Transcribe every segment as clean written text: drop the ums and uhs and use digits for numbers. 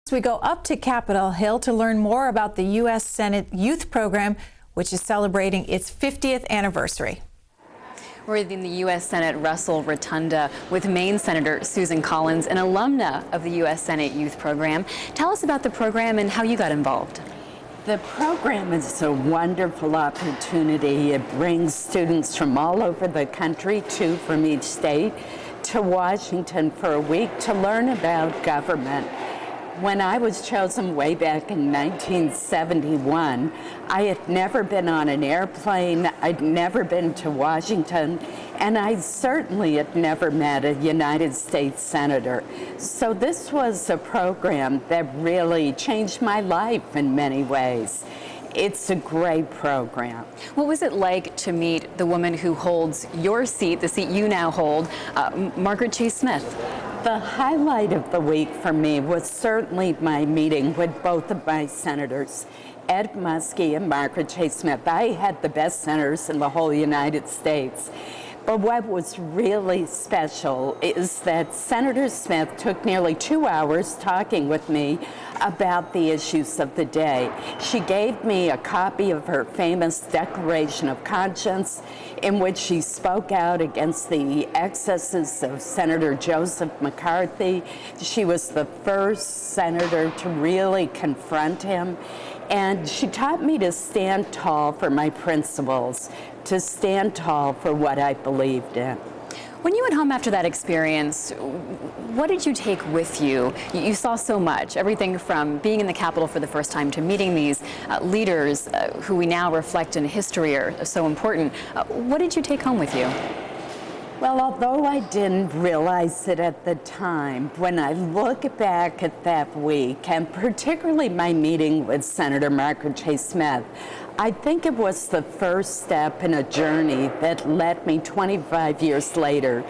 We go up to Capitol Hill to learn more about the U.S. Senate Youth Program, which is celebrating its 50th anniversary. We're in the U.S. Senate Russell Rotunda with Maine Senator Susan Collins, an alumna of the U.S. Senate Youth Program. Tell us about the program and how you got involved. The program is a wonderful opportunity. It brings students from all over the country, two from each state, to Washington for a week to learn about government. When I was chosen way back in 1971, I had never been on an airplane, I'd never been to Washington, and I certainly had never met a United States Senator. So this was a program that really changed my life in many ways. It's a great program. What was it like to meet the woman who holds your seat, the seat you now hold, Margaret Chase Smith? The highlight of the week for me was certainly my meeting with both of my senators, Ed Muskie and Margaret Chase Smith. I had the best senators in the whole United States. But what was really special is that Senator Smith took nearly 2 hours talking with me about the issues of the day. She gave me a copy of her famous Declaration of Conscience, in which she spoke out against the excesses of Senator Joseph McCarthy. She was the first senator to really confront him. And she taught me to stand tall for my principles, to stand tall for what I believed in. When you went home after that experience, what did you take with you? You saw so much, everything from being in the Capitol for the first time to meeting these leaders who we now reflect in history are so important. What did you take home with you? Well, although I didn't realize it at the time, when I look back at that week, and particularly my meeting with Senator Margaret Chase Smith, I think it was the first step in a journey that led me 25 years later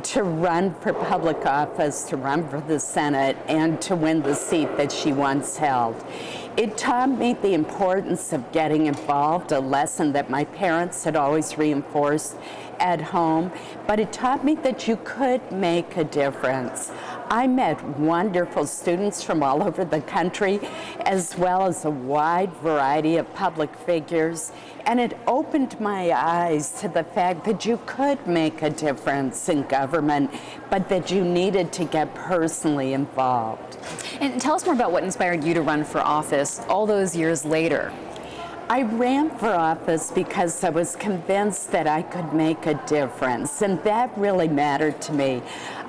to run for public office, to run for the Senate, and to win the seat that she once held. It taught me the importance of getting involved, a lesson that my parents had always reinforced at home, but it taught me that you could make a difference. I met wonderful students from all over the country, as well as a wide variety of public figures, and it opened my eyes to the fact that you could make a difference in government, but that you needed to get personally involved. And tell us more about what inspired you to run for office all those years later. I ran for office because I was convinced that I could make a difference, and that really mattered to me.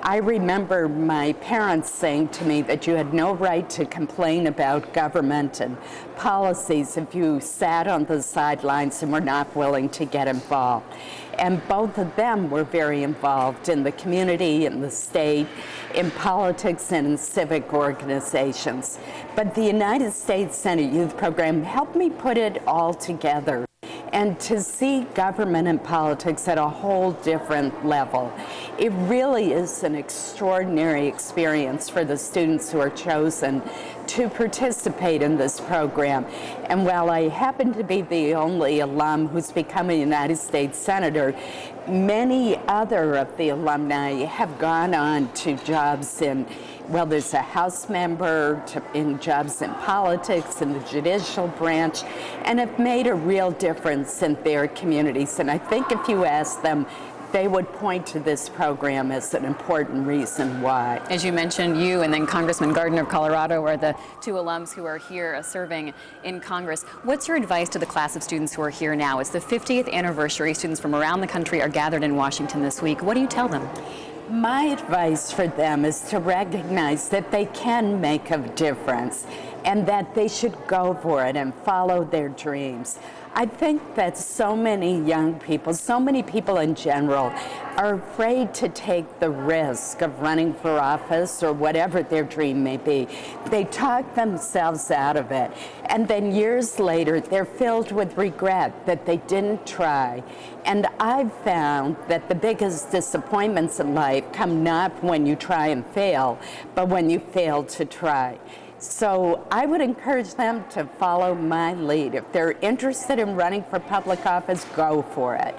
I remember my parents saying to me that you had no right to complain about government and policies if you sat on the sidelines and were not willing to get involved. And both of them were very involved in the community, in the state, in politics, and in civic organizations. But the United States Senate Youth Program helped me put it all together and to see government and politics at a whole different level. It really is an extraordinary experience for the students who are chosen to participate in this program. And while I happen to be the only alum who's become a United States Senator, many other of the alumni have gone on to jobs in, well, there's a House member in jobs in politics, in the judicial branch, and have made a real difference in their communities. And I think if you ask them, they would point to this program as an important reason why. As you mentioned, you and then Congressman Gardner of Colorado are the two alums who are here serving in Congress. What's your advice to the class of students who are here now? It's the 50th anniversary. Students from around the country are gathered in Washington this week. What do you tell them? My advice for them is to recognize that they can make a difference and that they should go for it and follow their dreams. I think that so many young people, so many people in general, are afraid to take the risk of running for office or whatever their dream may be. They talk themselves out of it, and then years later, they're filled with regret that they didn't try. And I've found that the biggest disappointments in life come not when you try and fail, but when you fail to try. So I would encourage them to follow my lead. If they're interested in running for public office, go for it.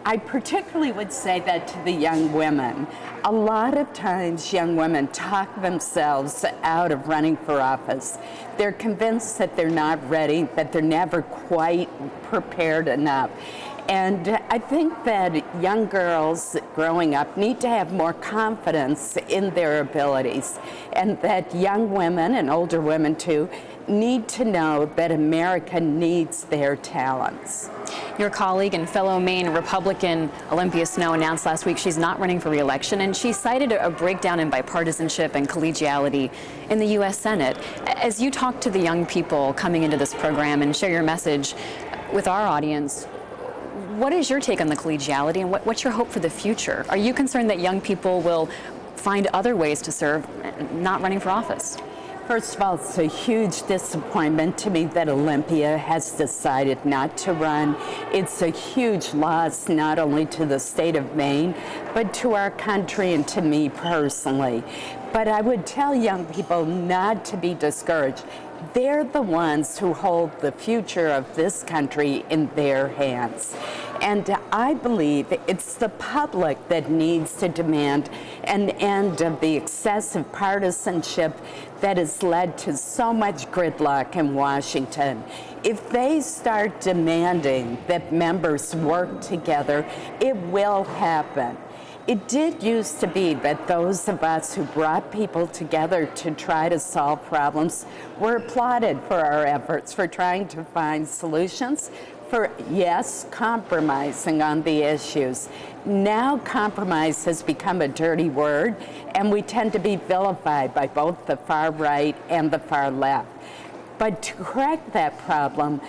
I particularly would say that to the young women. A lot of times young women talk themselves out of running for office. They're convinced that they're not ready, that they're never quite prepared enough. And I think that young girls growing up need to have more confidence in their abilities, and that young women, and older women too, need to know that America needs their talents. Your colleague and fellow Maine Republican Olympia Snowe announced last week she's not running for re-election, and she cited a breakdown in bipartisanship and collegiality in the U.S. Senate. As you talk to the young people coming into this program and share your message with our audience, what is your take on the collegiality, and what's your hope for the future? Are you concerned that young people will find other ways to serve, not running for office? First of all, it's a huge disappointment to me that Olympia has decided not to run. It's a huge loss not only to the state of Maine, but to our country and to me personally. But I would tell young people not to be discouraged. They're the ones who hold the future of this country in their hands. And I believe it's the public that needs to demand an end of the excessive partisanship that has led to so much gridlock in Washington. If they start demanding that members work together, it will happen. It did used to be that those of us who brought people together to try to solve problems were applauded for our efforts, for trying to find solutions, for, yes, compromising on the issues. Now compromise has become a dirty word, and we tend to be vilified by both the far right and the far left. But to correct that problem,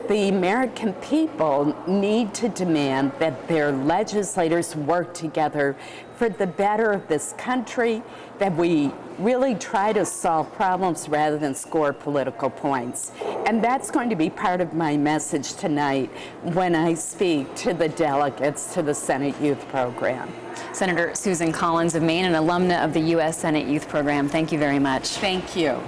the American people need to demand that their legislators work together for the better of this country, that we really try to solve problems rather than score political points. And that's going to be part of my message tonight when I speak to the delegates to the Senate Youth Program. Senator Susan Collins of Maine, an alumna of the U.S. Senate Youth Program, thank you very much. Thank you.